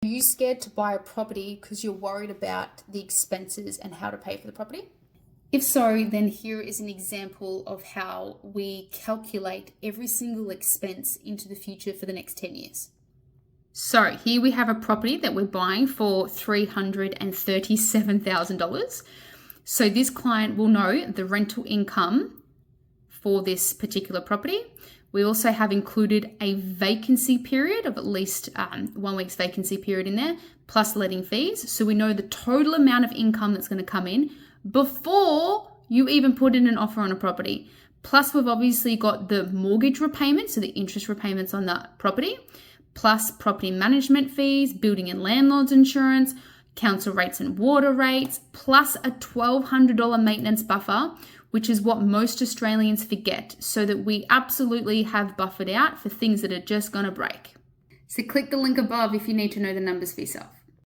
you scared to buy a property because you're worried about the expenses and how to pay for the property? If so, then here is an example of how we calculate every single expense into the future for the next 10 years. So here we have a property that we're buying for $337,000. So this client will know the rental income for this particular property. We also have included a vacancy period of at least 1 week's vacancy period in there, plus letting fees. So we know the total amount of income that's going to come in before you even put in an offer on a property. Plus we've obviously got the mortgage repayment, so the interest repayments on that property, plus property management fees, building and landlord's insurance, council rates and water rates, plus a $1,200 maintenance buffer, which is what most Australians forget, so that we absolutely have buffered out for things that are just going to break. So click the link above if you need to know the numbers for yourself.